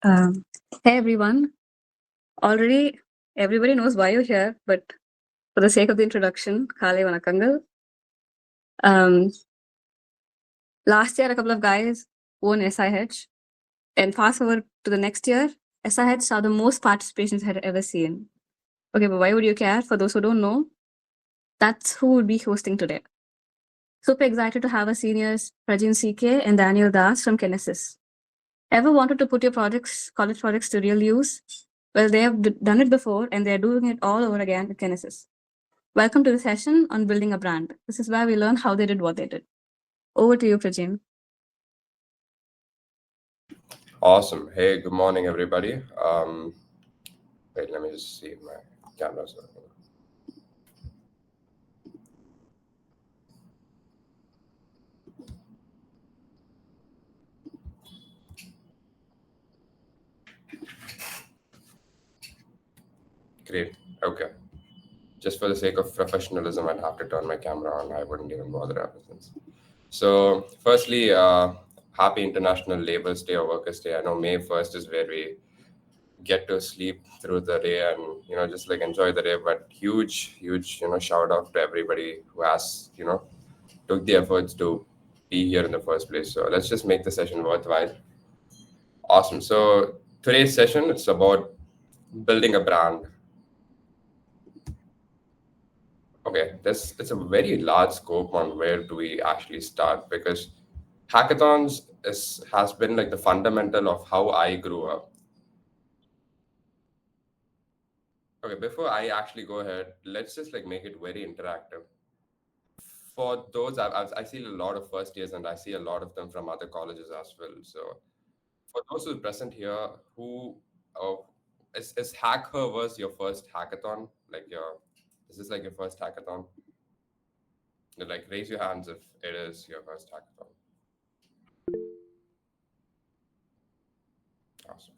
Um, hey everyone. Already everybody knows why you're here, but for the sake of the introduction, Kale Vanakangal. Um, Last year, a couple of guys won SIH, and fast forward to the next year, SIH saw the most participations I had ever seen. Okay, but why would you care? For those who don't know, that's who would be hosting today. Super excited to have our seniors, Prajin CK and Daniel Das from Kinesis. Ever wanted to put your college projects to real use? Well, they have done it before, and they're doing it all over again with Kinesis. Welcome to the session on building a brand. This is where we learn how they did what they did. Over to you, Prajin. Awesome. Hey, good morning, everybody. Wait, let me just see if my camera's working. Great. Okay. Just for the sake of professionalism, I'd have to turn my camera on. I wouldn't even bother ever. So, firstly, happy International Labour's Day or Workers' Day. I know May 1st is where we get to sleep through the day and just like enjoy the day, but huge shout out to everybody who has took the efforts to be here in the first place. So let's just make the session worthwhile. Awesome. So today's session, it's about building a brand. Okay, it's a very large scope on where do we actually start, because hackathons has been like the fundamental of how I grew up. Okay, before I actually go ahead, let's just like make it very interactive. For those, I see a lot of first years, and I see a lot of them from other colleges as well. So for those who are present here, who uh, is HackHerVerse your first hackathon? Is this like your first hackathon? Like, raise your hands if it is your first hackathon. Awesome.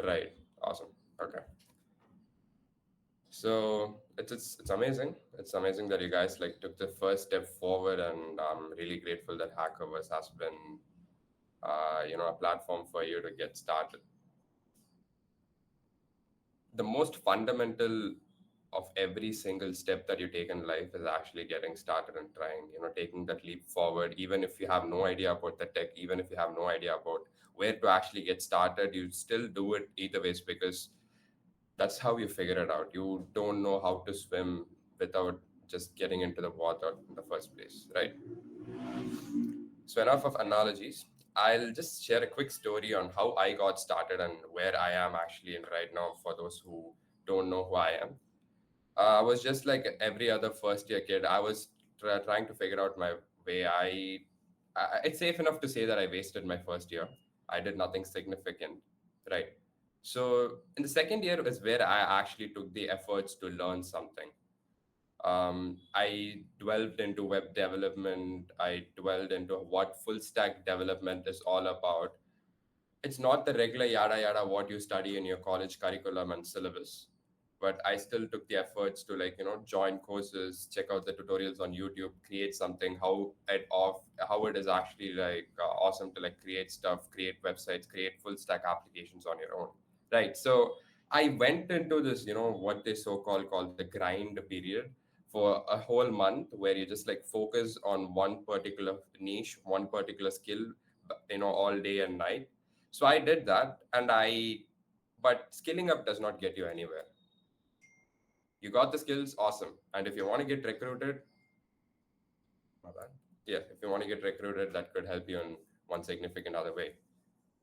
Right. Awesome. Okay. So it's amazing. It's amazing that you guys like took the first step forward, and I'm really grateful that HackHerVerse has been a platform for you to get started. The most fundamental of every single step that you take in life is actually getting started and trying, taking that leap forward. Even if you have no idea about the tech, even if you have no idea about where to actually get started, you still do it either ways, because that's how you figure it out. You don't know how to swim without just getting into the water in the first place, right? So enough of analogies. I'll just share a quick story on how I got started and where I am actually in right now, for those who don't know who I am. I was just like every other first year kid. I was trying to figure out my way. It's safe enough to say that I wasted my first year. I did nothing significant, right? So in the second year is where I actually took the efforts to learn something. I delved into web development. I dwelled into what full stack development is all about. It's not the regular yada yada what you study in your college curriculum and syllabus, but I still took the efforts to join courses, check out the tutorials on YouTube, create something. How it is actually like awesome to like create stuff, create websites, create full stack applications on your own, right? So I went into this, what they so called the grind period for a whole month, where you just like focus on one particular niche, one particular skill, all day and night. So I did that, but skilling up does not get you anywhere. You got the skills, awesome. And if you want to get recruited, my bad. Yeah, if you want to get recruited, that could help you in one significant other way.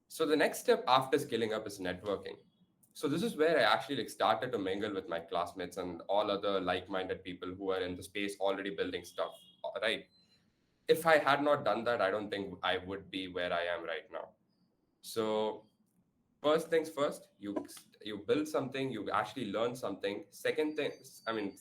So the next step after skilling up is networking. So this is where I actually like started to mingle with my classmates and all other like-minded people who are in the space already building stuff. Right. If I had not done that, I don't think I would be where I am right now. So first things first, you build something, you actually learn something. Second thing, I mean,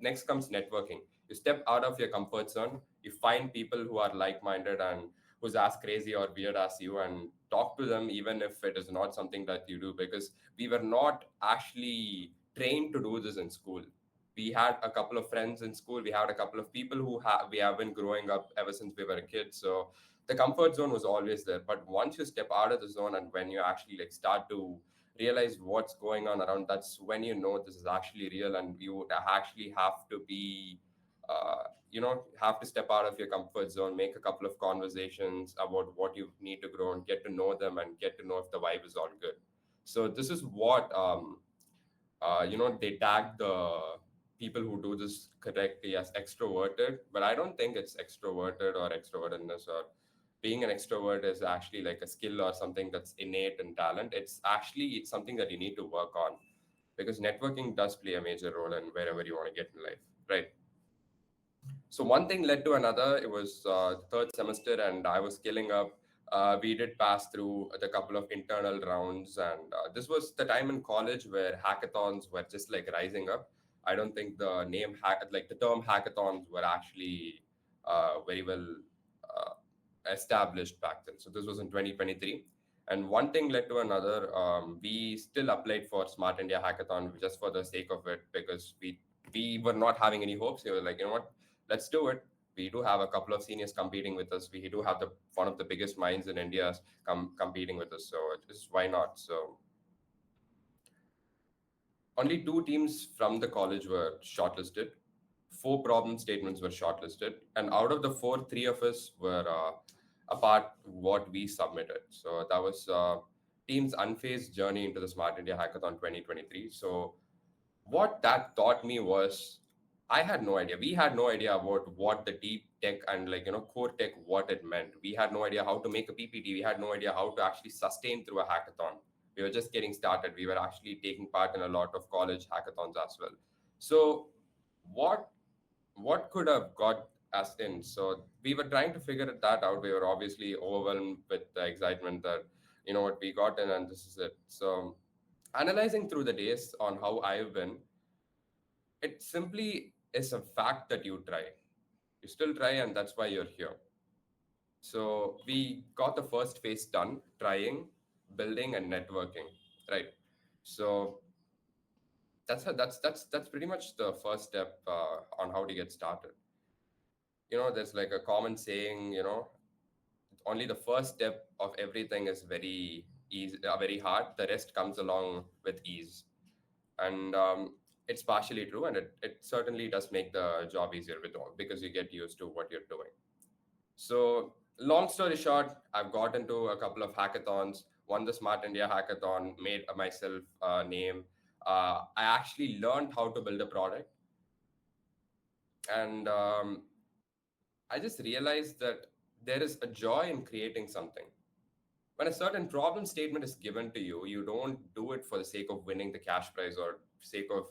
next comes networking. You step out of your comfort zone, you find people who are like-minded and who's as crazy or weird as you, and talk to them even if it is not something that you do, because we were not actually trained to do this in school. We had a couple of friends in school. We had a couple of people who we have been growing up ever since we were a kid. So the comfort zone was always there. But once you step out of the zone and when you actually like start to realize what's going on around, that's when you know this is actually real, and you would actually have to be have to step out of your comfort zone, make a couple of conversations about what you need to grow and get to know them and get to know if the vibe is all good. So this is what they tag the people who do this correctly as extroverted, but I don't think it's extroverted or extrovertedness, or being an extrovert is actually like a skill or something that's innate in talent. It's actually something that you need to work on, because networking does play a major role in wherever you want to get in life, right? So one thing led to another. It was third semester, and I was scaling up. We did pass through the couple of internal rounds, and this was the time in college where hackathons were just like rising up. I don't think the like the term hackathons, were actually very well established back then. So this was in 2023. And one thing led to another. We still applied for Smart India Hackathon just for the sake of it, because we were not having any hopes. We were like, you know what, let's do it. We do have a couple of seniors competing with us. We do have the one of the biggest minds in India competing with us. So just why not? So only two teams from the college were shortlisted. Four problem statements were shortlisted, and out of the four, three of us were apart what we submitted. So that was team's unfazed journey into the Smart India Hackathon 2023. So what that taught me was, I had no idea. We had no idea about what the deep tech and core tech, what it meant. We had no idea how to make a PPT. We had no idea how to actually sustain through a hackathon. We were just getting started. We were actually taking part in a lot of college hackathons as well. So what what could have got us in? So we were trying to figure that out. We were obviously overwhelmed with the excitement that what we got in, and this is it. So analyzing through the days on how I've been, it simply is a fact that you try. You still try, and that's why you're here. So we got the first phase done, trying, building, and networking, right? So that's pretty much the first step on how to get started. There's like a common saying, only the first step of everything is very easy, very hard. The rest comes along with ease, and it's partially true, and it certainly does make the job easier with all, because you get used to what you're doing. So long story short, I've got into a couple of hackathons, won the Smart India Hackathon, made myself a name. I actually learned how to build a product, and I just realized that there is a joy in creating something. When a certain problem statement is given to you, you don't do it for the sake of winning the cash prize, or sake of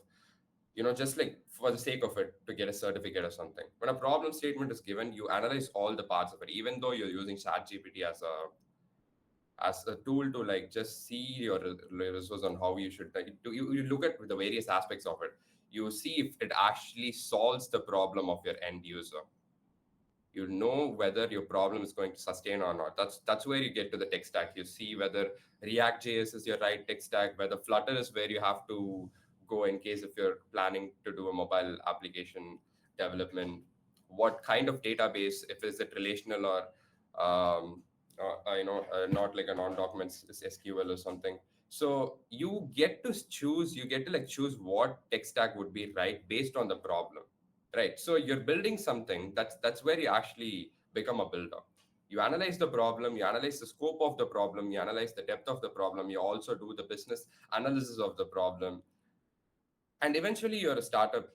just like for the sake of it to get a certificate or something. When a problem statement is given, you analyze all the parts of it, even though you're using ChatGPT as a tool to like just see your resource on how you should you look at the various aspects of it. You see if it actually solves the problem of your end user. You know whether your problem is going to sustain or not. That's where you get to the tech stack. You see whether React.js is your right tech stack, whether Flutter is where you have to go in case if you're planning to do a mobile application development. What kind of database, if is it relational or not like a non-document SQL or something. So you get to choose. You get to like choose what tech stack would be right based on the problem. Right. So you're building something. That's where you actually become a builder. You analyze the problem, you analyze the scope of the problem, you analyze the depth of the problem, you also do the business analysis of the problem, and eventually you're a startup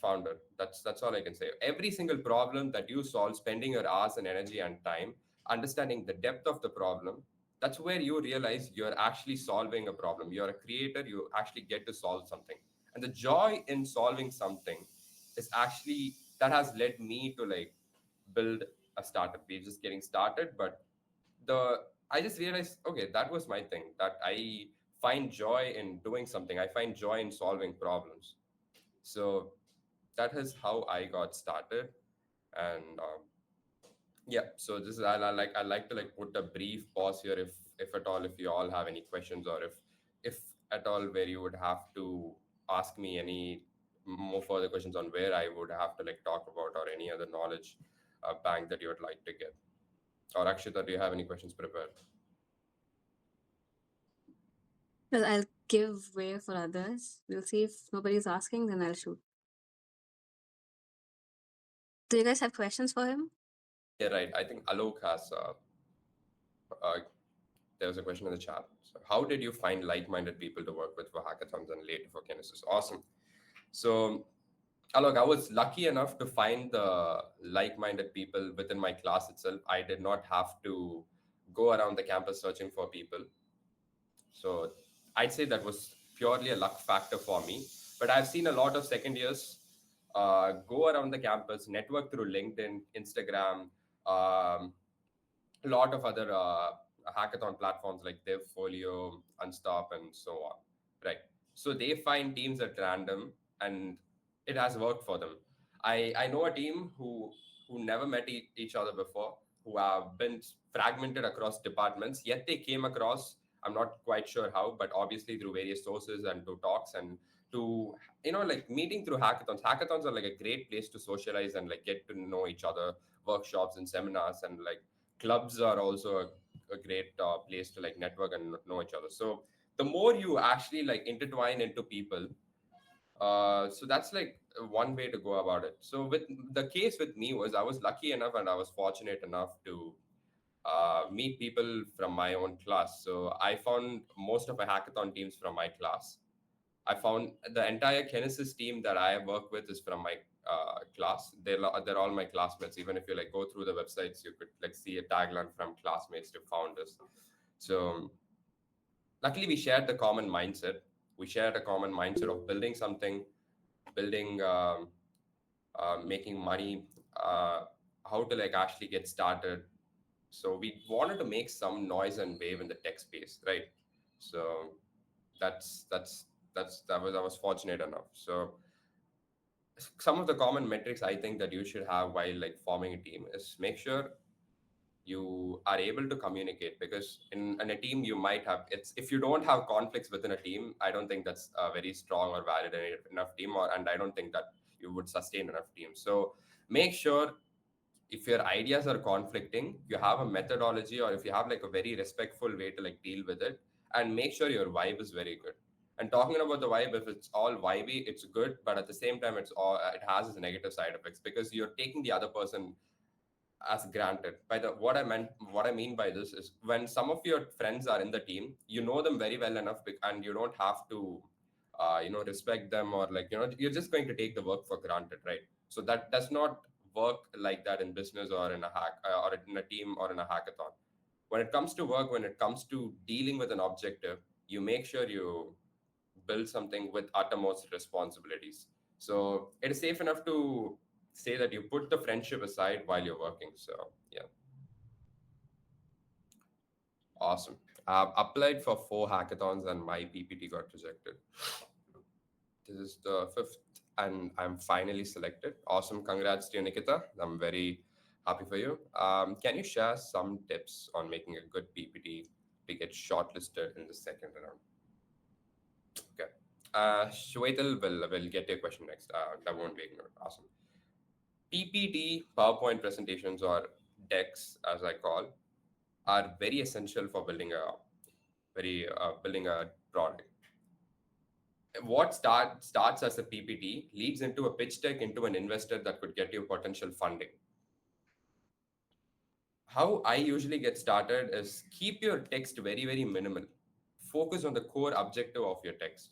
founder. That's all I can say. Every single problem that you solve, spending your hours and energy and time understanding the depth of the problem, that's where you realize you're actually solving a problem. You're a creator, you actually get to solve something, and the joy in solving something is actually that has led me to like build a startup. We're just getting started, but the I just realized, okay, that was my thing, that I find joy in doing something. I find joy in solving problems. So that is how I got started. And yeah, so this is I like to like put a brief pause here, if at all, if you all have any questions, or if at all where you would have to ask me any more further questions on where I would have to like talk about, or any other knowledge bank that you would like to get. Or Akshita, do you have any questions prepared? Well, I'll give way for others. We'll see if nobody's asking, then I'll shoot. Do you guys have questions for him? Yeah, right. I think Alok has. Uh, there was a question in the chat. So, how did you find like-minded people to work with for hackathons and later for Kinesis? Awesome. So, Alok, I was lucky enough to find the like-minded people within my class itself. I did not have to go around the campus searching for people. So I'd say that was purely a luck factor for me. But I've seen a lot of second years go around the campus, network through LinkedIn, Instagram, um, a lot of other hackathon platforms like Devfolio, Unstop, and so on. Right. So they find teams at random, and it has worked for them. I know a team who never met each other before, who have been fragmented across departments, yet they came across. I'm not quite sure how, but obviously through various sources and to talks and to like meeting through hackathons. Hackathons are like a great place to socialize and like get to know each other. Workshops and seminars and like clubs are also a great place to like network and know each other. So the more you actually like intertwine into people, so that's like one way to go about it. So with the case with me was I was lucky enough and I was fortunate enough to meet people from my own class. So I found most of my hackathon teams from my class. I found the entire Kinesis team that I work with is from my class. They're all my classmates. Even if you like go through the websites, you could like see a tagline from classmates to founders. So luckily, we shared the common mindset. We shared a common mindset of building something, building, making money, how to like actually get started. So we wanted to make some noise and wave in the tech space, right? So that's that's I was fortunate enough. So some of the common metrics I think that you should have while like forming a team is make sure you are able to communicate, because in a team you might have it's if you don't have conflicts within a team, I don't think that's a very strong or valid enough team, or and I don't think that you would sustain enough teams. So make sure if your ideas are conflicting, you have a methodology, or if you have like a very respectful way to like deal with it, and make sure your vibe is very good. And talking about the vibe, if it's all vibey, it's good, but at the same time, it has its negative side effects, because you're taking the other person as granted. By the what I mean by this is when some of your friends are in the team, you know them very well enough, and you don't have to respect them, or like you're just going to take the work for granted, right? So that does not work like that in business, or in a or in a team, or in a hackathon. When it comes to work, when it comes to dealing with an objective, you make sure you build something with uttermost responsibilities. So it is safe enough to say that you put the friendship aside while you're working. So yeah, awesome. I've applied for 4 hackathons and my PPT got rejected. This is the fifth, and I'm finally selected. Awesome. Congrats to you, Nikita. I'm very happy for you. Can you share some tips on making a good PPT to get shortlisted in the second round? Okay. Shwetal will get your question next. That won't be ignored. Awesome. PPT, PowerPoint presentations, or decks, as I call, are very essential for building a product. What starts as a PPT leads into a pitch deck into an investor that could get you potential funding. How I usually get started is keep your text very, very minimal. Focus on the core objective of your text.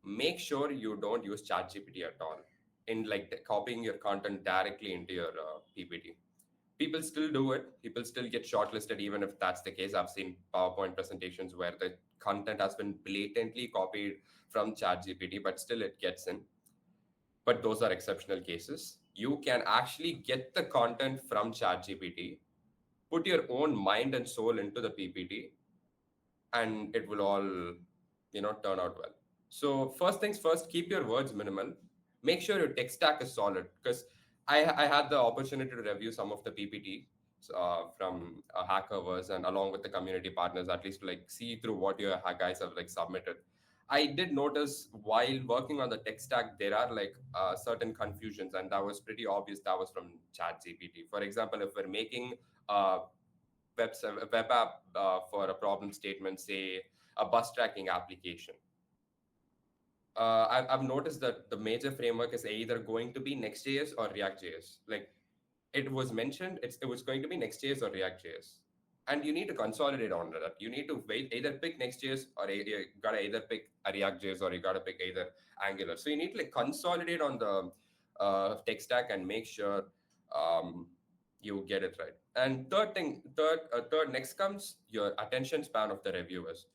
Make sure you don't use ChatGPT at all in like copying your content directly into your PPT. People still do it. People still get shortlisted, even if that's the case. I've seen PowerPoint presentations where the content has been blatantly copied from ChatGPT, but still it gets in. But those are exceptional cases. You can actually get the content from ChatGPT, put your own mind and soul into the PPT, and it will all turn out well. So first things first, keep your words minimal. Make sure your tech stack is solid, because I had the opportunity to review some of the PPT from HackHerVerse, and along with the community partners, at least to like see through what your guys have like submitted. I did notice while working on the tech stack, there are like certain confusions, and that was pretty obvious. That was from ChatGPT. For example, if we're making a a web app for a problem statement, say a bus tracking application, I've noticed that the major framework is either going to be Next.js or React.js. Like it was mentioned, it was going to be Next.js or React.js. And you need to consolidate on that. You need to wait, either pick Next.js or you gotta either pick a React.js or you gotta pick either Angular. So you need to like consolidate on the tech stack and make sure um, you get it right. And third next comes your attention span of the reviewers.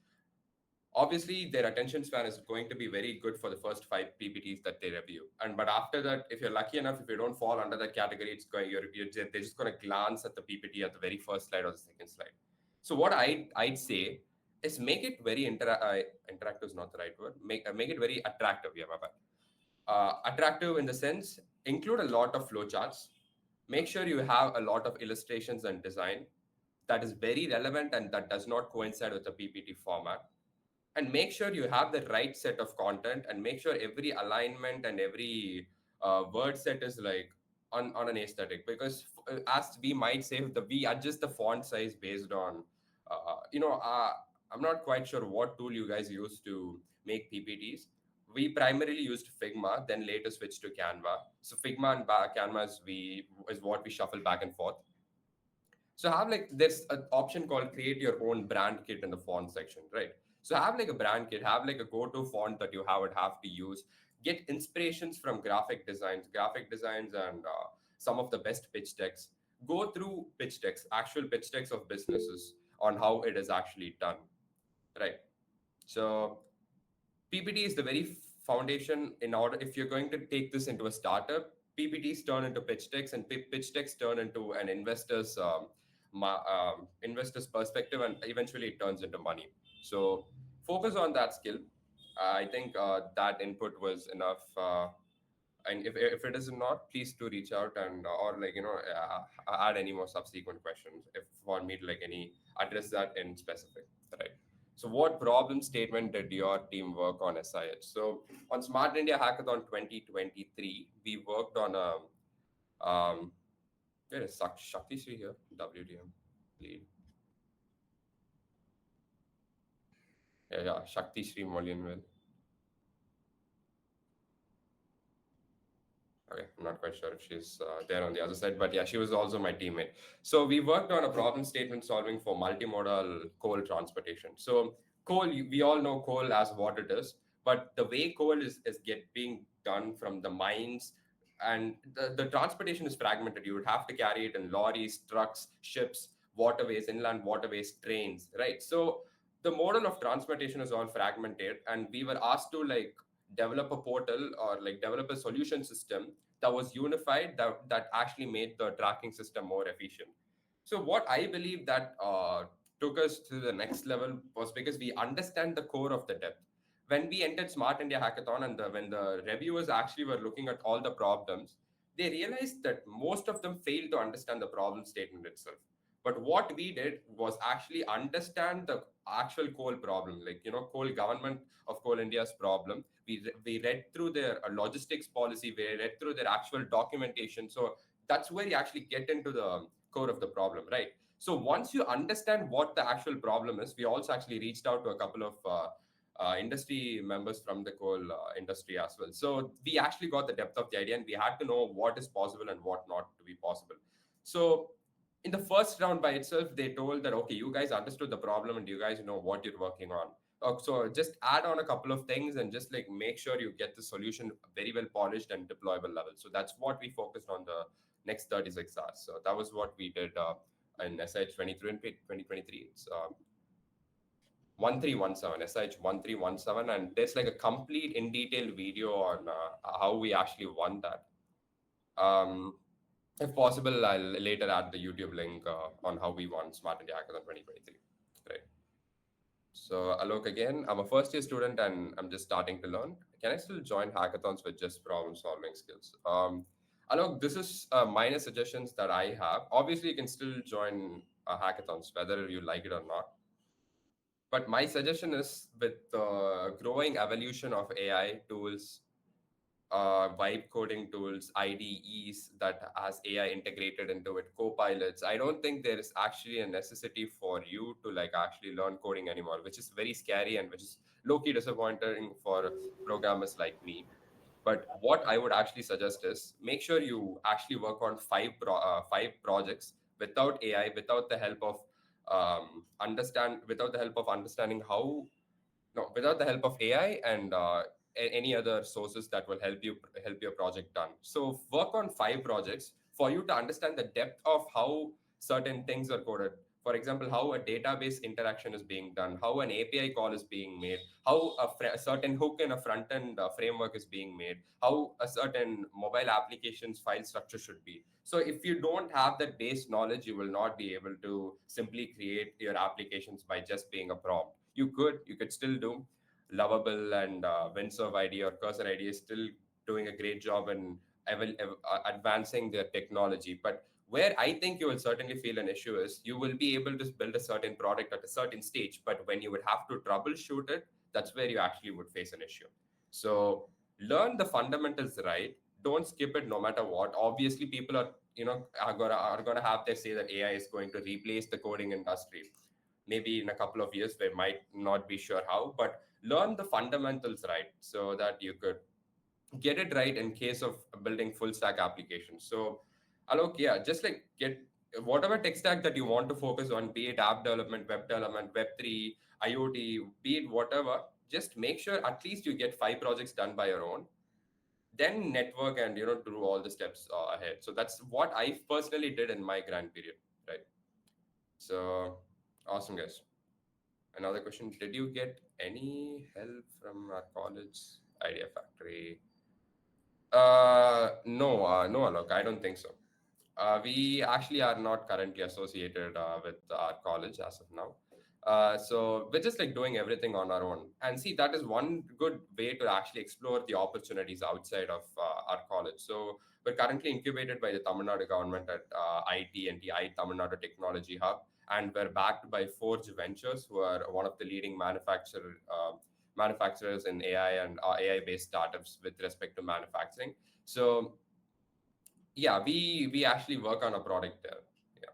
Obviously their attention span is going to be very good for the first 5 ppts that they review, and but after that, if you're lucky enough, if you don't fall under that category, it's going they're just going to glance at the ppt at the very first slide or the second slide. So what I'd say is make it very interactive is not the right word, make it very attractive. Yeah, my bad. Attractive in the sense, include a lot of flowcharts, make sure you have a lot of illustrations and design that is very relevant and that does not coincide with the ppt format, and make sure you have the right set of content, and make sure every alignment and every word set is like on an aesthetic, because as we might say, we adjust the font size based on I'm not quite sure what tool you guys use to make ppts. We primarily used Figma, then later switched to Canva. So Figma and Canva is what we shuffle back and forth. So have like there's an option called create your own brand kit in the font section, right? So have like a brand kit, have like a go-to font that you would have to use. Get inspirations from graphic designs, and some of the best pitch decks. Go through pitch decks, actual pitch decks of businesses on how it is actually done, right? So PPT is the very foundation. In order, if you're going to take this into a startup, PPTs turn into pitch decks, and pitch decks turn into an investor's perspective, and eventually it turns into money. So focus on that skill. I think that input was enough. And if it is not, please do reach out, and or like add any more subsequent questions if for me to like any address that in specific, right? So what problem statement did your team work on SIH? So on Smart India Hackathon 2023, we worked on where is Shakti Sri here, WDM lead. Yeah, Shakti Sri Mollienwell. Okay, I'm not quite sure if she's there on the other side, but yeah, she was also my teammate. So we worked on a problem statement solving for multimodal coal transportation. So coal, we all know coal as what it is, but the way coal is being done from the mines, and the transportation is fragmented. You would have to carry it in lorries, trucks, ships, waterways, inland waterways, trains, right? So the model of transportation is all fragmented, and we were asked to like develop a portal or like develop a solution system that was unified, that actually made the tracking system more efficient. So what I believe that took us to the next level was because we understand the core of the depth. When we entered Smart India Hackathon, and when the reviewers actually were looking at all the problems, they realized that most of them failed to understand the problem statement itself. But what we did was actually understand the actual coal problem, like coal government of Coal India's problem. We read through their logistics policy, we read through their actual documentation. So that's where you actually get into the core of the problem, right? So once you understand what the actual problem is, we also actually reached out to a couple of industry members from the coal industry as well. So we actually got the depth of the idea, and we had to know what is possible and what not to be possible. So in the first round by itself, they told that, okay, you guys understood the problem and you guys know what you're working on. So just add on a couple of things and just like make sure you get the solution very well polished and deployable level. So that's what we focused on the next 36 hours. So that was what we did in SH 2023. It's 1317, SH 1317. And there's like a complete in detail video on how we actually won that. If possible, I'll later add the YouTube link on how we won Smart India Hackathon 2023. Right. So Alok again, I'm a first year student and I'm just starting to learn. Can I still join hackathons with just problem solving skills? Alok, this is minor suggestions that I have. Obviously, you can still join hackathons whether you like it or not. But my suggestion is, with the growing evolution of AI tools, vibe coding tools, IDEs that has AI integrated into it, co-pilots, I don't think there is actually a necessity for you to like actually learn coding anymore, which is very scary and which is low-key disappointing for programmers like me. But what I would actually suggest is make sure you actually work on five projects without AI, without the help of without the help of understanding how no without the help of AI and any other sources that will help your project done. So work on five projects for you to understand the depth of how certain things are coded. For example, how a database interaction is being done, how an API call is being made, how a certain hook in a front end framework is being made, how a certain mobile application's file structure should be. So if you don't have that base knowledge, you will not be able to simply create your applications by just being a prompt. You could still do Lovable and Windsurf ID or Cursor ID is still doing a great job in advancing their technology. But where I think you will certainly feel an issue is you will be able to build a certain product at a certain stage, but when you would have to troubleshoot it, that's where you actually would face an issue. So learn the fundamentals right. Don't skip it no matter what. Obviously, people are gonna have their say that AI is going to replace the coding industry. Maybe in a couple of years, they might not be sure how, but learn the fundamentals right so that you could get it right in case of building full stack applications. So, Alok, yeah, just like get whatever tech stack that you want to focus on, be it app development, Web3, IoT, be it whatever, just make sure at least you get five projects done by your own, then network and do all the steps ahead. So that's what I personally did in my grant period, right? So awesome, guys. Another question: did you get any help from our college Idea Factory? No, no, Alok, I don't think so. We actually are not currently associated with our college as of now. So we're just like doing everything on our own. And see, that is one good way to actually explore the opportunities outside of our college. So we're currently incubated by the Tamil Nadu government at ITNTI, Tamil Nadu Technology Hub, and we're backed by Forge Ventures, who are one of the leading manufacturers in AI and AI-based startups with respect to manufacturing. So yeah, we actually work on a product there. Yeah,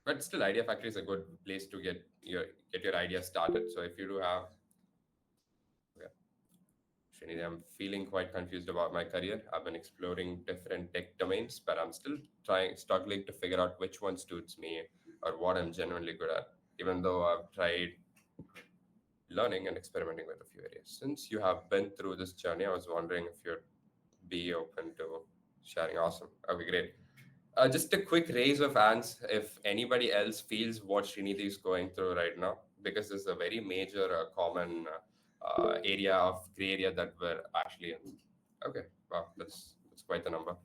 but still, Idea Factory is a good place to get your idea started. So if you do have, yeah, Srinidhi, I'm feeling quite confused about my career. I've been exploring different tech domains, but I'm still struggling to figure out which one suits me or what I'm genuinely good at. Even though I've tried learning and experimenting with a few areas. Since you have been through this journey, I was wondering if you'd be open to sharing. Awesome. Okay, great. Just a quick raise of hands if anybody else feels what Srinidhi is going through right now, because this is a very major, common area of gray area that we're actually in. Okay, wow, that's quite the number.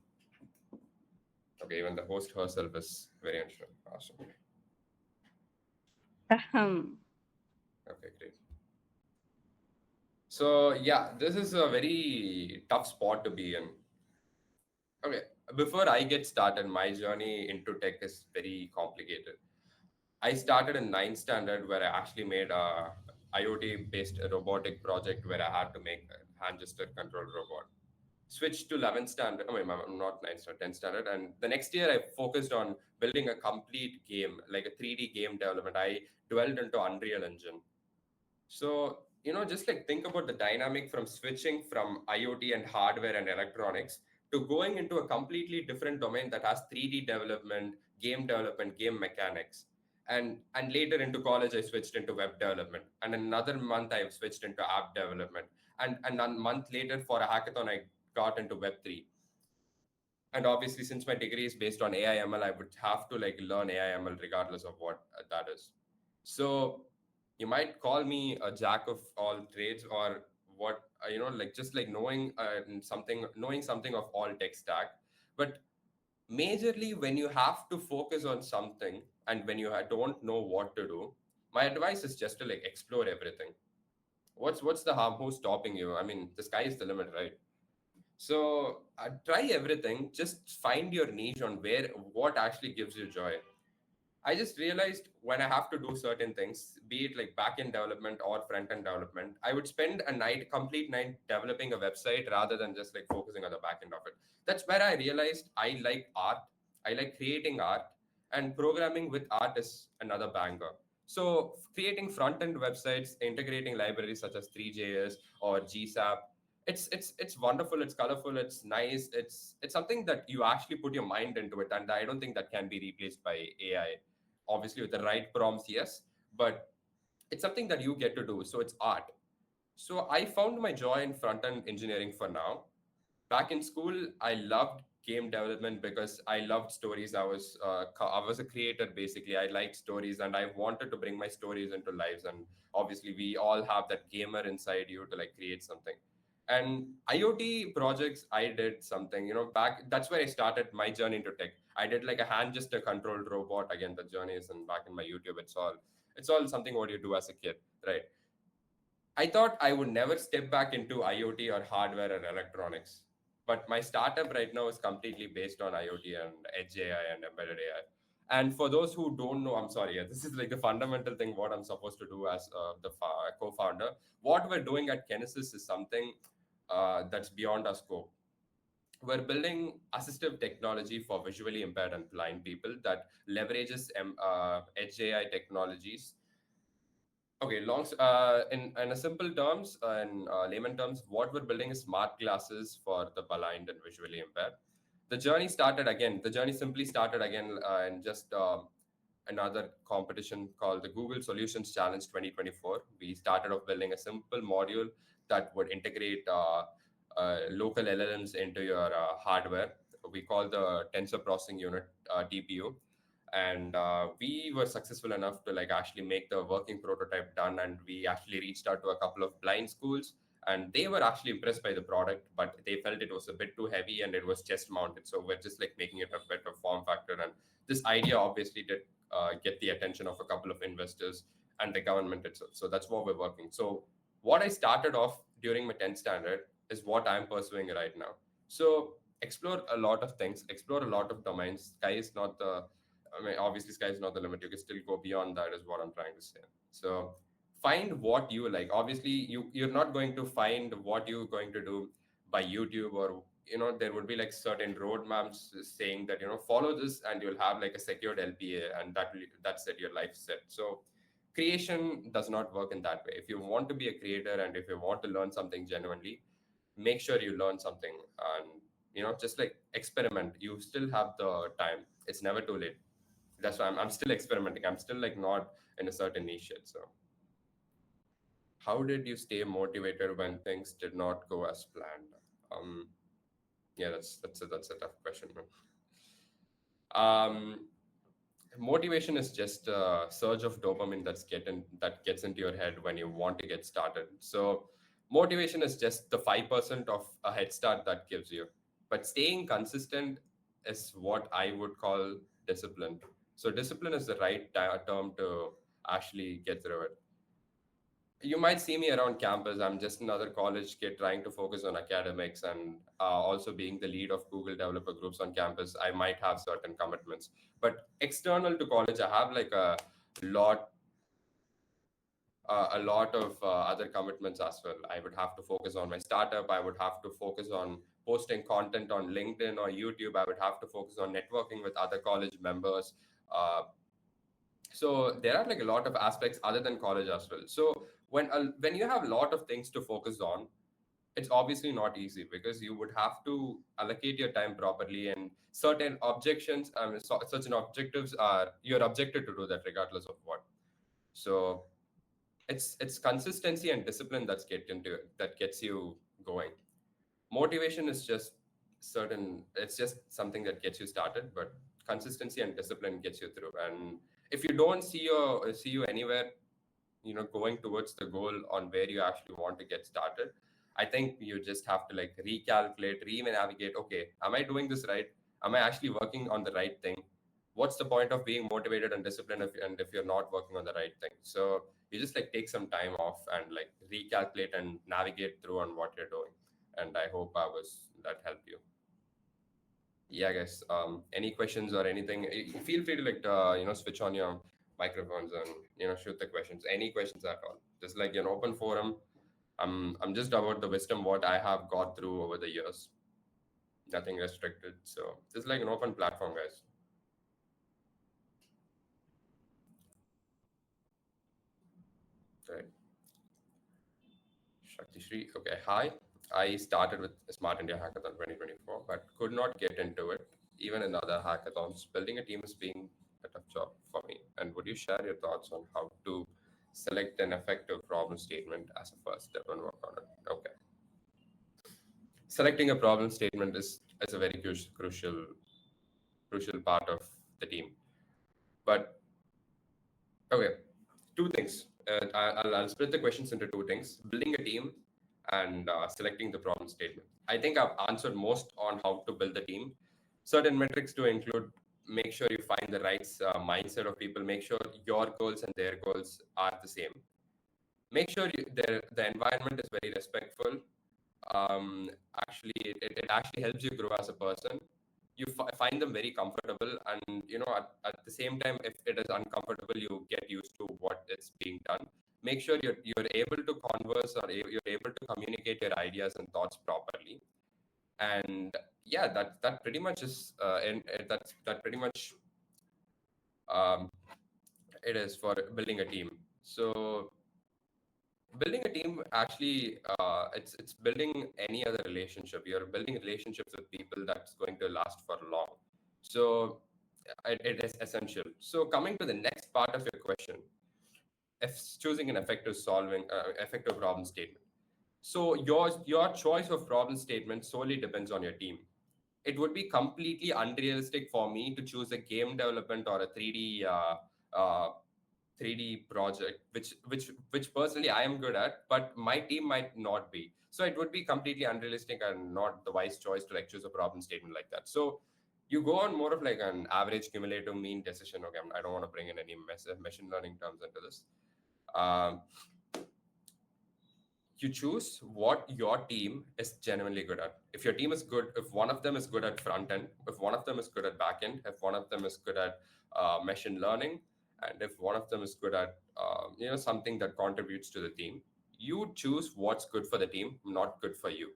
Okay, even the host herself is very unsure. Awesome. Ahem. Okay, great. So yeah, this is a very tough spot to be in. Okay, before I get started, my journey into tech is very complicated. I started in ninth standard where I actually made a IoT based robotic project where I had to make a hand gesture controlled robot. Switched to 11th standard, I mean, I'm not ninth standard, 10th standard. And the next year I focused on building a complete game, like a 3D game development. I dwelled into Unreal Engine. So, just like think about the dynamic from switching from IoT and hardware and electronics to going into a completely different domain that has 3D development, game mechanics. And later into college, I switched into web development. And another month, I switched into app development. And a month later, for a hackathon, I got into Web3. And obviously, since my degree is based on AI ML, I would have to like learn AI ML regardless of what that is. So you might call me a jack of all trades, or what like just like knowing something of all tech stack. But majorly, when you have to focus on something and when you don't know what to do, my advice is just to like explore everything. What's the harm? Who's stopping you? I mean, the sky is the limit, right? So try everything. Just find your niche on what actually gives you joy. I just realized when I have to do certain things, be it like back end development or front end development, I would spend a night, complete night developing a website rather than just like focusing on the back end of it. That's where I realized I like art. I like creating art, and programming with art is another banger. So creating front end websites, integrating libraries such as 3JS or GSAP, it's wonderful, it's colorful, it's nice, it's something that you actually put your mind into it, and I don't think that can be replaced by AI. Obviously with the right prompts, yes, but it's something that you get to do, so it's art. So I found my joy in front end engineering for now. Back in school, I loved game development because I loved stories. I was a creator basically. I liked stories and I wanted to bring my stories into lives. And obviously, we all have that gamer inside you to like create something. And IoT projects, I did something, back. That's where I started my journey into tech. I did like a hand just a controlled robot. Again, the journey is in back in my YouTube. It's all something what you do as a kid, right? I thought I would never step back into IoT or hardware or electronics. But my startup right now is completely based on IoT and edge AI and embedded AI. And for those who don't know, I'm sorry, this is like the fundamental thing what I'm supposed to do as the co-founder. What we're doing at Kinesis is something that's beyond our scope. We're building assistive technology for visually impaired and blind people that leverages edge AI technologies. Okay, in a simple terms, in layman terms, what we're building is smart glasses for the blind and visually impaired. The journey simply started again in just another competition called the Google Solutions Challenge 2024. We started off building a simple module that would integrate local LLMs into your hardware. We call the tensor processing unit TPU, and we were successful enough to like actually make the working prototype done, and we actually reached out to a couple of blind schools, and they were actually impressed by the product, but they felt it was a bit too heavy and it was chest mounted, so we're just like making it a better form factor. And this idea obviously did get the attention of a couple of investors and the government itself, so that's what we're working. So what I started off during my 10th standard is what I'm pursuing right now. So explore a lot of things, explore a lot of domains. Sky is not the I mean, obviously, sky is not the limit. You can still go beyond that, is what I'm trying to say. So, find what you like. Obviously, you're not going to find what you're going to do by YouTube, or there would be like certain roadmaps saying that follow this and you'll have like a secured LPA, and that's it, your life set. So, creation does not work in that way. If you want to be a creator and if you want to learn something genuinely, make sure you learn something, and just like experiment. You still have the time. It's never too late. That's why I'm still experimenting. I'm still like not in a certain niche yet. So how did you stay motivated when things did not go as planned? um yeah, that's a tough question, man. um Motivation is just a surge of dopamine that gets into your head when you want to get started. So motivation is just the 5% of a head start that gives you, but staying consistent is what I would call discipline. So discipline is the right term to actually get through it. You might see me around campus. I'm just another college kid trying to focus on academics, and also being the lead of Google developer groups on campus. I might have certain commitments, but external to college, I have like lot a lot of other commitments as well. I would have to focus on my startup. I would have to focus on posting content on LinkedIn or YouTube. I would have to focus on networking with other college members. Uh, so there are like a lot of aspects other than college as well. So when you have a lot of things to focus on, it's obviously not easy because you would have to allocate your time properly, and certain objections, certain objectives are you're objected to do that regardless of what. So it's consistency and discipline that gets you going. Motivation is just certain, it's just something that gets you started, but consistency and discipline gets you through. And if you don't see you anywhere, going towards the goal on where you actually want to get started, I think you just have to like recalculate, re-navigate. Okay, am I doing this right? Am I actually working on the right thing? What's the point of being motivated and disciplined if you're not working on the right thing? So you just like take some time off and like recalculate and navigate through on what you're doing. And I hope I was that helped you. Yeah, guys. Any questions or anything? Feel free to switch on your microphones and shoot the questions. Any questions at all? Just like an open forum. I'm just about the wisdom what I have got through over the years. Nothing restricted. So just like an open platform, guys. Right. Shakti Shri. Okay. Hi. I started with Smart India Hackathon 2024, but could not get into it. Even in other hackathons, building a team is being a tough job for me. And would you share your thoughts on how to select an effective problem statement as a first step and work on it? Okay. Selecting a problem statement is a very crucial part of the team. But okay, two things. I'll split the questions into two things: building a team and selecting the problem statement. I think I've answered most on how to build the team. Certain metrics to include: make sure you find the right mindset of people, make sure your goals and their goals are the same, make sure the environment is very respectful. Actually, it actually helps you grow as a person. You find them very comfortable, and at the same time, if it is uncomfortable, you get used to what is being done. Make sure you're able to converse, or you're able to communicate your ideas and thoughts properly. And yeah, that pretty much is that pretty much um, it is for building a team. So building a team actually, it's building any other relationship. You're building relationships with people that's going to last for long. So it is essential. So coming to the next part of your question, if choosing an effective problem statement. So your choice of problem statement solely depends on your team. It would be completely unrealistic for me to choose a game development or a 3D project, which personally I am good at, but my team might not be. So it would be completely unrealistic and not the wise choice to like choose a problem statement like that. So you go on more of like an average cumulative mean decision. Okay, I don't want to bring in any machine learning terms into this. Um, you choose what your team is genuinely good at. If your team is good, if one of them is good at front end, if one of them is good at back end, if one of them is good at machine learning, and if one of them is good at something that contributes to the team, you choose what's good for the team, not good for you.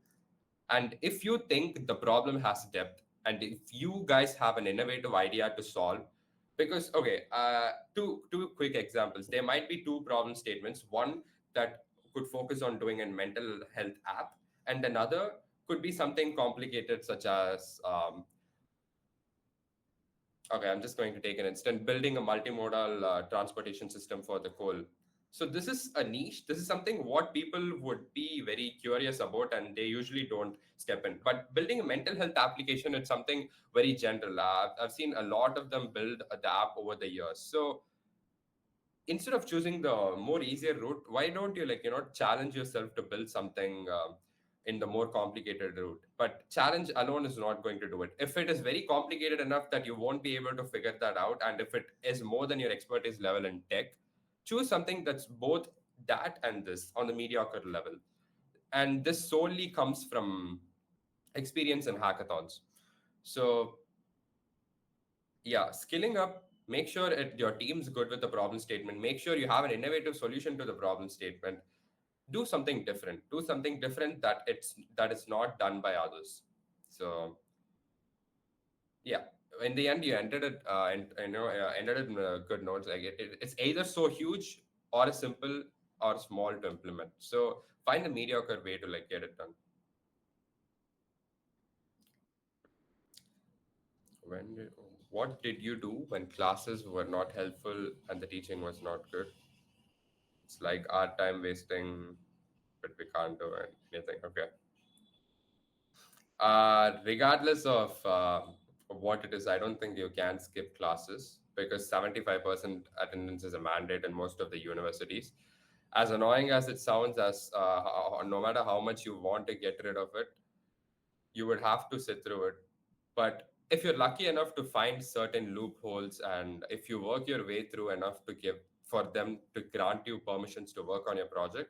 And if you think the problem has depth, and if you guys have an innovative idea to solve, because okay, two quick examples. There might be two problem statements. One that could focus on doing a mental health app, and another could be something complicated, such as okay, I'm just going to take an instant: building a multimodal transportation system for the coal. So this is a niche. This is something what people would be very curious about, and they usually don't step in. But building a mental health application, it's something very general. I've seen a lot of them build the app over the years. So instead of choosing the more easier route, why don't you challenge yourself to build something in the more complicated route? But challenge alone is not going to do it. If it is very complicated enough that you won't be able to figure that out, and if it is more than your expertise level in tech, choose something that's both that and this on the mediocre level. And this solely comes from experience in hackathons. So yeah, skilling up, make sure your team's good with the problem statement, make sure you have an innovative solution to the problem statement. Do something different, that is not done by others. So yeah, in the end you ended it and ended it in a good notes. Like it's either so huge or simple or small to implement. So find a mediocre way to like get it done. when what did you do when classes were not helpful and the teaching was not good? It's like our time wasting, but we can't do anything. Okay. Regardless of what it is, I don't think you can skip classes because 75% attendance is a mandate in most of the universities. As annoying as it sounds, no matter how much you want to get rid of it, you would have to sit through it. But if you're lucky enough to find certain loopholes, and if you work your way through enough to give for them to grant you permissions to work on your project,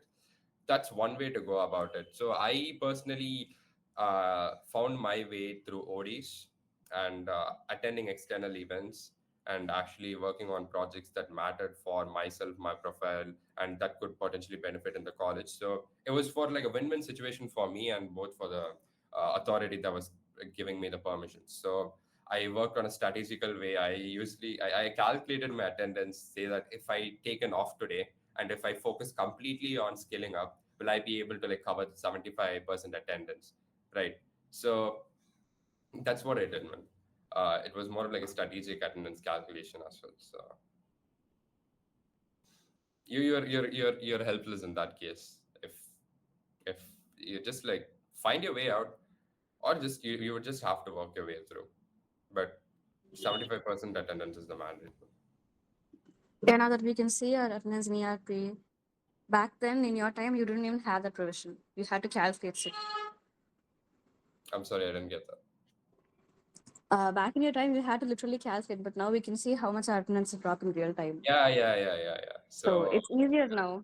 that's one way to go about it. So I personally found my way through ODs. and attending external events and actually working on projects that mattered for myself, my profile, and that could potentially benefit in the college. So it was for like a win-win situation for me and both for the authority that was giving me the permission. So I worked on a strategical way. I calculated my attendance, say that if I take an off today and if I focus completely on scaling up, will I be able to like cover the 75% attendance, right? So that's what I did, man. It was more of like a strategic attendance calculation as well. So you're helpless in that case. If you just like find your way out, or just you would just have to work your way through. But 75% attendance is the mandate. Yeah, now that we can see our attendance in ERP, back then in your time, you didn't even have that provision. You had to calculate it. I'm sorry, I didn't get that. Back in your time, you had to literally calculate, but now we can see how much our attendance is dropping in real time. Yeah. So So it's easier now.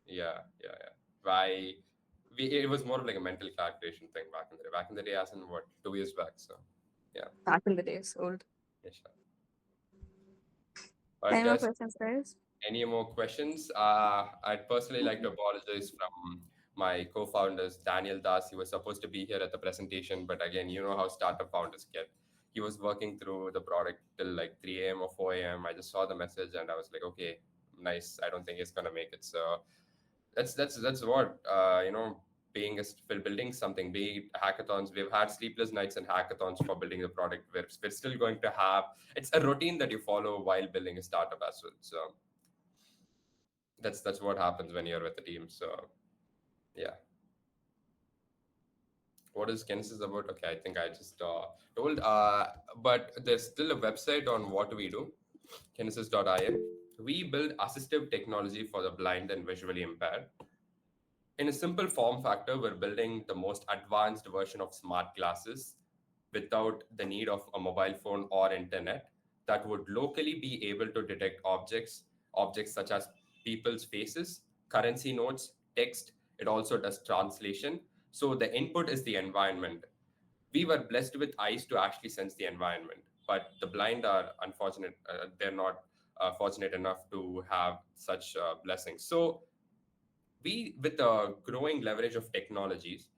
yeah. Why it was more of like a mental calculation thing back in the day. Back in the day, as in what 2 years back. So yeah, Back in the days, old. yeah, sure. But Any more yes, questions, guys? any more questions? I'd personally like to apologize from my co-founders, Daniel Das. He was supposed to be here at the presentation, but again, you know how startup founders get. He was working through the product till like 3 a.m. or 4 a.m. I just saw the message and I was like, okay, nice. I don't think he's gonna make it. So that's what being building something, be it hackathons. We've had sleepless nights and hackathons for building the product. We're still going to have. It's a routine that you follow while building a startup as well. So that's what happens when you're with the team. So yeah, what is Kinesis about? Okay, I think I just told. But there's still a website on what we do, kinesis.in. We build assistive technology for the blind and visually impaired. In a simple form factor, we're building the most advanced version of smart glasses without the need of a mobile phone or internet that would locally be able to detect objects such as people's faces, currency notes, text. It also does translation. So the input is the environment. We were blessed with eyes to actually sense the environment, but the blind are unfortunate. They're not fortunate enough to have such blessings. So we, with a growing leverage of technologies,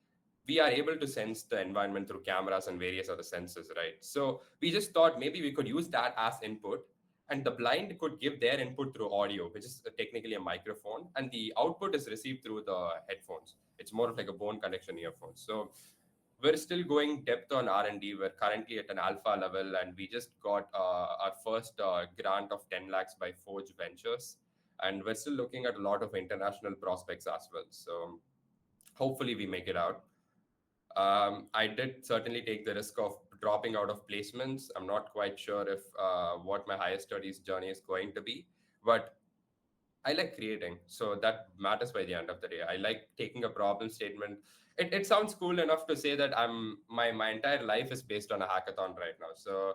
we are able to sense the environment through cameras and various other sensors, right? So we just thought maybe we could use that as input, and the blind could give their input through audio, which is technically a microphone, and the output is received through the headphones. It's more of like a bone connection earphones. So we're still going depth on R&D. We're currently at an alpha level, and we just got our first grant of 10 lakhs by Forge Ventures, and we're still looking at a lot of international prospects as well. So hopefully we make it out. I did certainly take the risk of dropping out of placements. I'm not quite sure if what my higher studies journey is going to be, but I like creating. So that matters by the end of the day. I like taking a problem statement. It sounds cool enough to say that my entire life is based on a hackathon right now. So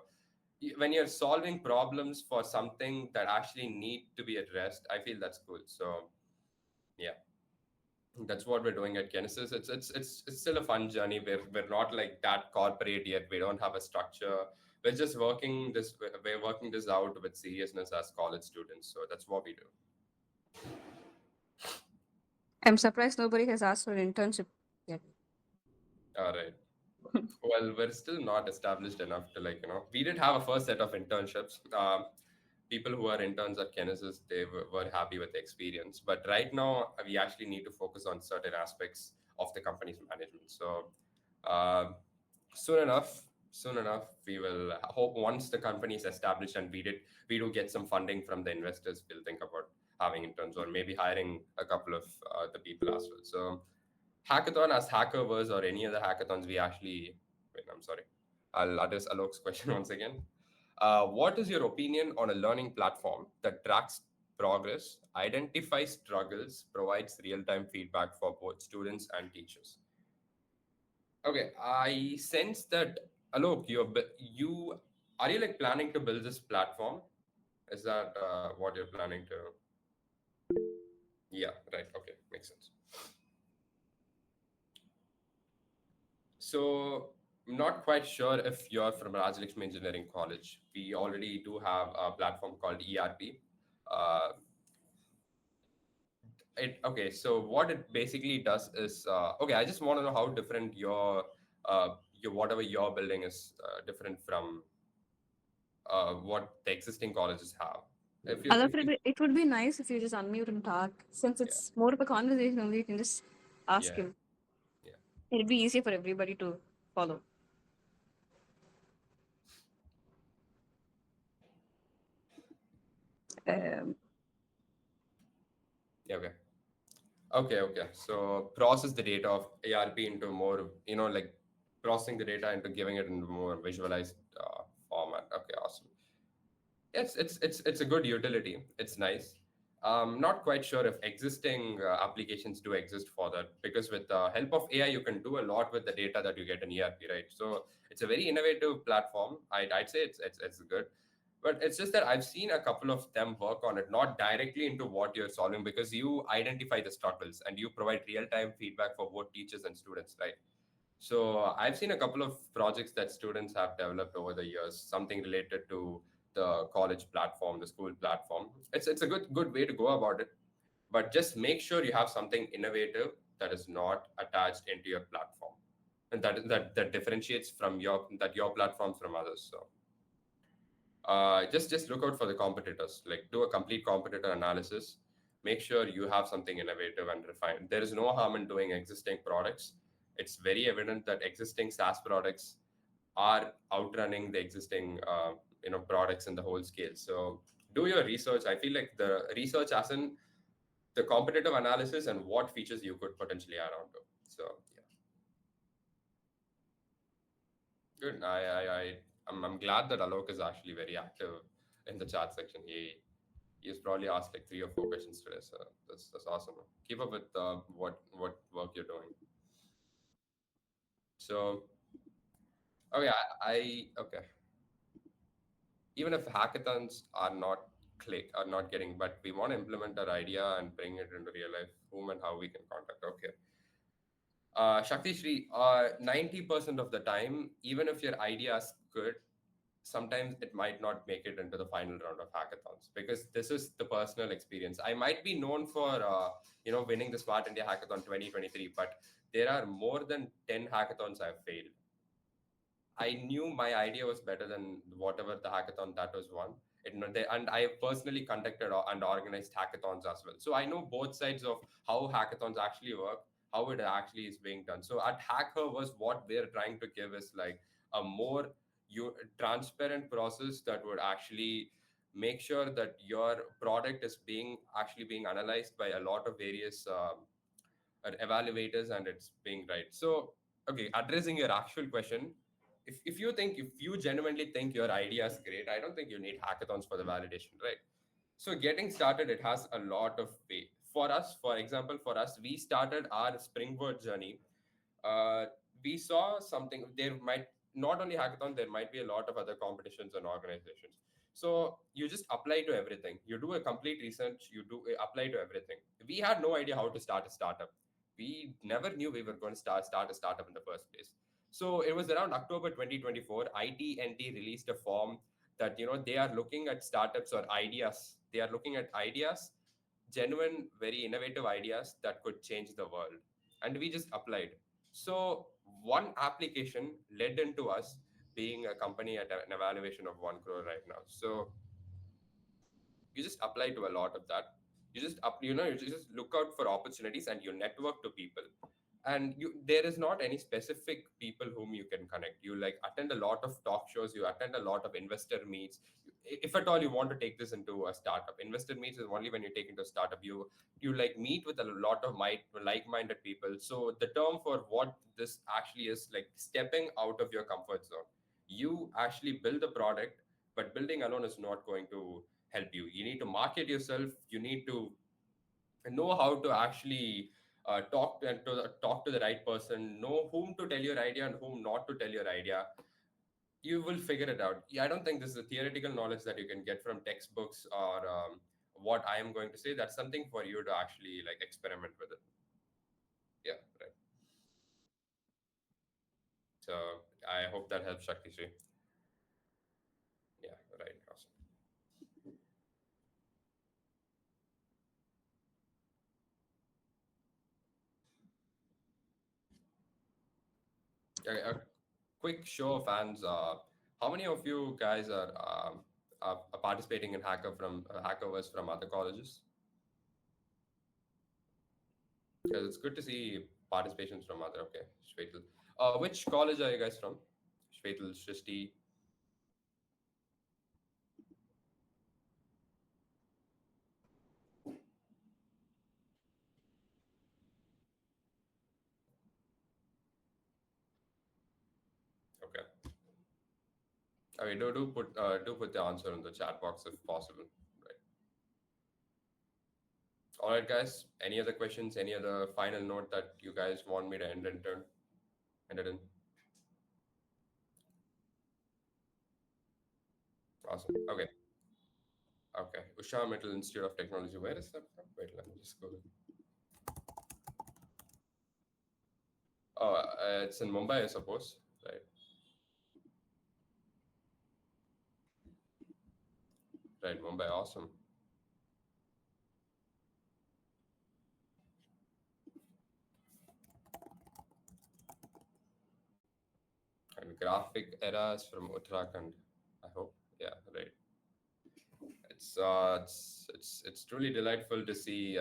when you're solving problems for something that actually need to be addressed, I feel that's cool. So yeah, that's what we're doing at Genesis. It's still a fun journey. We're not like that corporate yet. We don't have a structure. We're working this out with seriousness as college students. So that's what we do. I'm surprised nobody has asked for an internship yet. All right. Well, we're still not established enough to we did have a first set of internships. People who are interns at Genesis, they were happy with the experience. But right now, we actually need to focus on certain aspects of the company's management. So uh, soon enough, we will hope once the company is established and we do get some funding from the investors, we'll think about having interns or maybe hiring a couple of the people as well. So hackathon as HackHerVerse or any other hackathons, we actually wait. I'm sorry. I'll address Alok's question once again. What is your opinion on a learning platform that tracks progress, identifies struggles, provides real-time feedback for both students and teachers? Okay, I sense that Alok, you are you like planning to build this platform? Is that what you're planning to? Yeah, right. Okay, makes sense. So I'm not quite sure if you're from Rajalakshmi Engineering College. We already do have a platform called ERP. Uh, okay, so what it basically does is okay. I just want to know how different your whatever you're building is different from what the existing colleges have. If Alok, you it would be nice if you just unmute and talk. Since yeah it's more of a conversation only, you can just ask yeah him. yeah It'd be easier for everybody to follow. Um, yeah okay. Okay. So process the data of ARP into more, like processing the data into giving it into more visualized format. Okay, awesome. It's a good utility. It's nice. Not quite sure if existing applications do exist for that, because with the help of AI, you can do a lot with the data that you get in ERP, right? So it's a very innovative platform. I'd say it's good, but it's just that I've seen a couple of them work on it, not directly into what you're solving, because you identify the struggles and you provide real time feedback for both teachers and students, right? So I've seen a couple of projects that students have developed over the years, something related to the college platform, the school platform. It's a good way to go about it, but just make sure you have something innovative that is not attached into your platform, and that differentiates from your platform from others. So just look out for the competitors. Like, do a complete competitor analysis. Make sure you have something innovative and refined. There is no harm in doing existing products. It's very evident that existing SaaS products are outrunning the existing products in the whole scale. So do your research. I feel like the research as in the competitive analysis and what features you could potentially add on to. So yeah, good. I'm glad that Alok is actually very active in the chat section. He's probably asked like 3 or 4 questions today, so that's awesome. Keep up with what work you're doing. So okay, okay. Even if hackathons are not getting, but we want to implement our idea and bring it into real life. Whom and how we can contact? Okay, Shakti Shri, 90% of the time, even if your idea is good, sometimes it might not make it into the final round of hackathons, because this is the personal experience. I might be known for winning the Smart India Hackathon 2023, but there are more than 10 hackathons I've failed. I knew my idea was better than whatever the hackathon that was won. And I personally conducted and organized hackathons as well. So I know both sides of how hackathons actually work, how it actually is being done. So at HackHerVerse, what we're trying to give is like a more transparent process that would actually make sure that your product is being analyzed by a lot of various evaluators, and it's being right. So okay, addressing your actual question, if you genuinely think your idea is great, I don't think you need hackathons for the validation, right? So getting started, it has a lot of way. For us, for example, for us, we started our springboard journey. uh, we saw something. There might not only hackathon, there might be a lot of other competitions and organizations. So you just apply to everything. You do a complete research. You do apply to everything. We had no idea how to start a startup. We never knew we were going to start a startup in the first place. So it was around October 2024. ITNT released a form that they are looking at startups or ideas. They are looking at ideas, genuine, very innovative ideas that could change the world, and we just applied. So one application led into us being a company at an evaluation of 1 crore right now. So you just apply to a lot of that. You just look out for opportunities and you network to people. And there is not any specific people whom you can connect. You like attend a lot of talk shows, you attend a lot of investor meets. If at all you want to take this into a startup, investor meets is only when you take into a startup. You like meet with a lot of like-minded people. So the term for what this actually is, like stepping out of your comfort zone. You actually build a product, but building alone is not going to help you. You need to market yourself. You need to know how to actually talk to the right person, know whom to tell your idea and whom not to tell your idea. You will figure it out. Yeah, I don't think this is a theoretical knowledge that you can get from textbooks or what I am going to say. That's something for you to actually like experiment with it. Yeah, right. So I hope that helps, Shakti Sri. Yeah, right. Awesome. Okay, a quick show of hands. How many of you guys are participating in HackHerVerse from other colleges? Because it's good to see participations from other. Okay, Shwetal. Which college are you guys from? Shwetal, Shrishti. Okay. Okay, do put the answer in the chat box if possible. Right. All right, guys. Any other questions? Any other final note that you guys want me to end it in? Awesome. Okay. Okay. Usha Metal Institute of Technology. Where is that from? Wait, let me just go. Oh, it's in Mumbai, I suppose. Right. Right. Mumbai. Awesome. And graphic eras from Uttarakhand. I hope. Yeah. Right. It's truly delightful to see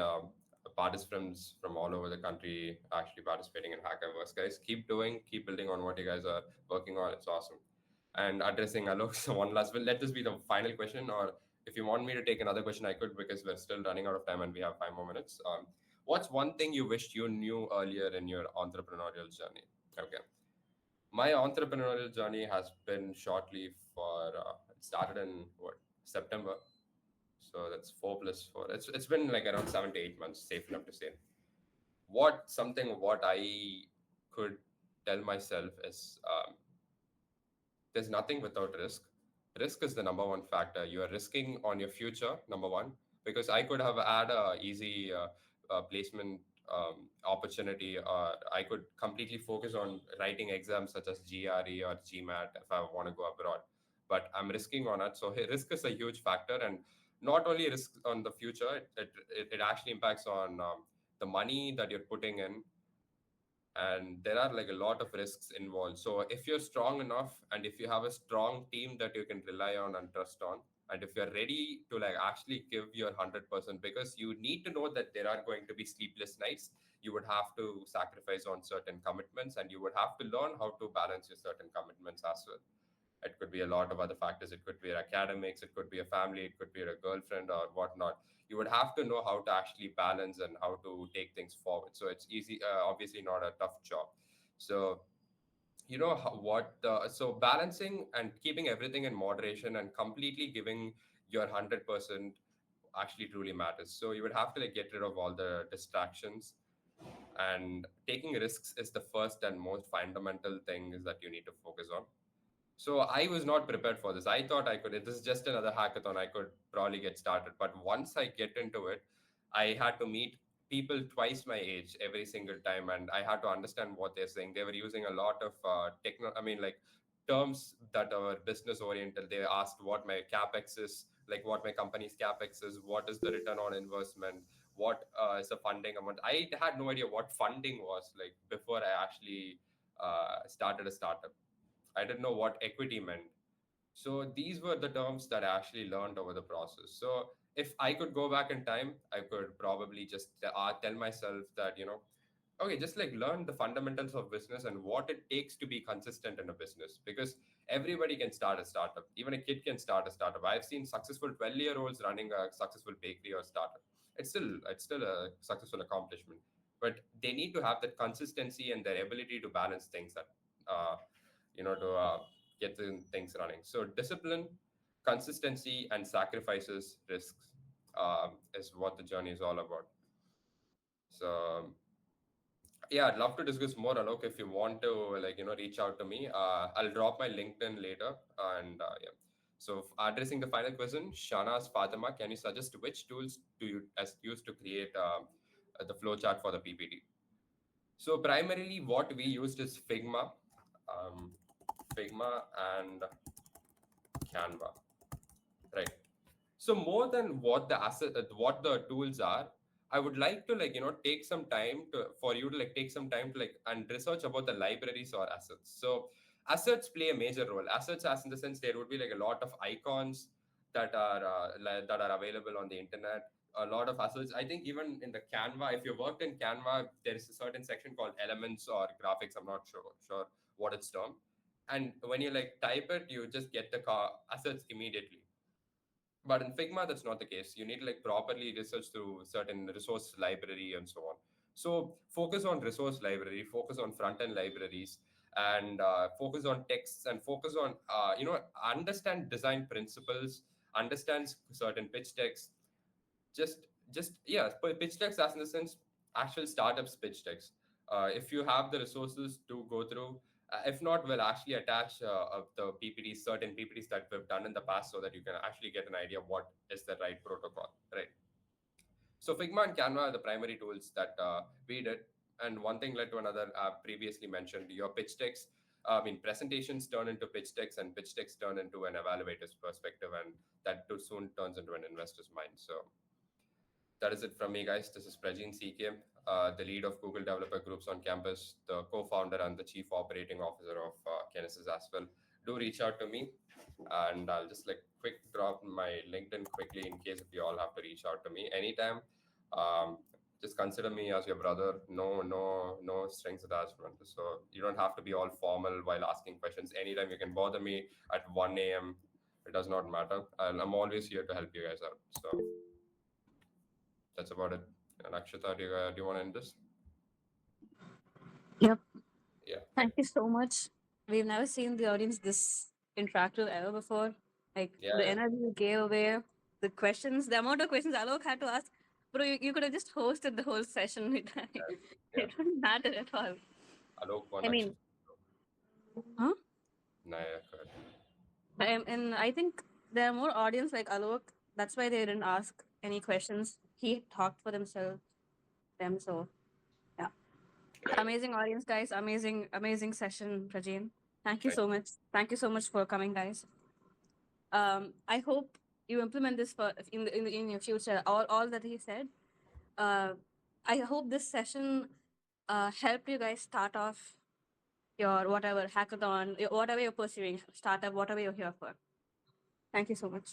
participants from all over the country actually participating in HackerVerse. Guys, keep building on what you guys are working on. It's awesome. And addressing Alok's one last. Will let this be the final question, or if you want me to take another question, I could, because we're still running out of time and we have 5 more minutes. What's one thing you wished you knew earlier in your entrepreneurial journey? Okay, my entrepreneurial journey has been shortly for it started in what, September, so that's 4 plus 4. It's been like around 7 to 8 months, safe enough to say. What I could tell myself is there's nothing without risk. Risk is the number one factor. You are risking on your future, number one, because I could have had a easy placement opportunity. I could completely focus on writing exams such as GRE or GMAT if I want to go abroad. But I'm risking on it. So risk is a huge factor, and not only risk on the future, it actually impacts on the money that you're putting in, and there are like a lot of risks involved. So if you're strong enough, and if you have a strong team that you can rely on and trust on, and if you're ready to like actually give your 100%, because you need to know that there are going to be sleepless nights, you would have to sacrifice on certain commitments, and you would have to learn how to balance your certain commitments as well. It could be a lot of other factors. It could be academics, it could be a family, it could be a girlfriend or whatnot. You would have to know how to actually balance and how to take things forward. So it's easy, obviously not a tough job. So you know so balancing and keeping everything in moderation and completely giving your 100% actually truly matters. So you would have to like get rid of all the distractions, and taking risks is the first and most fundamental thing is that you need to focus on. So I was not prepared for this. I thought I could. This is just another hackathon. I could probably get started. But once I get into it, I had to meet people twice my age every single time, and I had to understand what they're saying. They were using a lot of I mean, like terms that are business oriented. They asked what my capex is, like what my company's capex is, what is the return on investment, what is the funding amount. I had no idea what funding was like before I actually started a startup. I didn't know what equity meant. So these were the terms that I actually learned over the process. So if I could go back in time, I could probably just tell myself that, okay, just like learn the fundamentals of business and what it takes to be consistent in a business, because everybody can start a startup. Even a kid can start a startup. I've seen successful 12-year-olds running a successful bakery or startup. It's still a successful accomplishment, but they need to have that consistency and their ability to balance things that uh, to get the things running. So discipline, consistency, and sacrifices, risks is what the journey is all about. So yeah, I'd love to discuss more, Alok. If you want to reach out to me, I'll drop my LinkedIn later. And yeah. So addressing the final question, Shana's Fatima, can you suggest which tools do you as use to create the flowchart for the PPT? So primarily what we used is Figma. Um, Figma and Canva, right? So more than what the asset, what the tools are, I would like to take some time to for you to take some time to and research about the libraries or assets. So assets play a major role. Assets, as in the sense, there would be a lot of icons that are available on the internet. A lot of assets. I think even in the Canva, if you worked in Canva, there is a certain section called elements or graphics. I'm not sure what it's termed. And when you type it, you just get the assets immediately. But in Figma, that's not the case. You need to properly research through certain resource library and so on. So focus on resource library, focus on front end libraries, and focus on texts, and focus on understand design principles, understand certain pitch decks. Just yeah, pitch decks, as in the sense actual startups pitch decks. If you have the resources to go through, if not, we'll actually attach the PPTs, certain PPTs that we've done in the past, so that you can actually get an idea of what is the right protocol, right? So Figma and Canva are the primary tools that we did, and one thing led to another. Previously mentioned your pitch decks. I mean, presentations turn into pitch decks, and pitch decks turn into an evaluator's perspective, and that too soon turns into an investor's mind. So that is it from me, guys. This is Prajin CK, the lead of Google Developer Groups on campus, the co-founder and the chief operating officer of Kinesis as well. Do reach out to me, and I'll just quick drop my LinkedIn quickly in case if you all have to reach out to me anytime. Just consider me as your brother. No strings attachment. So you don't have to be all formal while asking questions. Anytime you can bother me at 1 a.m. It does not matter. I'm always here to help you guys out. So that's about it. And Akshita, do you want to end this? Yep. Yeah. Thank you so much. We've never seen the audience this interactive ever before. Like the Yeah. energy you gave away, the questions, the amount of questions Alok had to ask. Bro, you could have just hosted the whole session. Yeah. It wouldn't matter at all. Alok one I mean, Akshita. huh? No, yeah, correct. And I think there are more audience like Alok. That's why they didn't ask any questions. He talked for them. So yeah, Right. amazing audience, guys. Amazing session, Prajin. Thank you Right. so much. Thank you so much for coming, guys. I hope you implement this for in your future. All that he said. Uh, I hope this session helped you guys start off your whatever hackathon, whatever you're pursuing, startup, whatever you're here for. Thank you so much.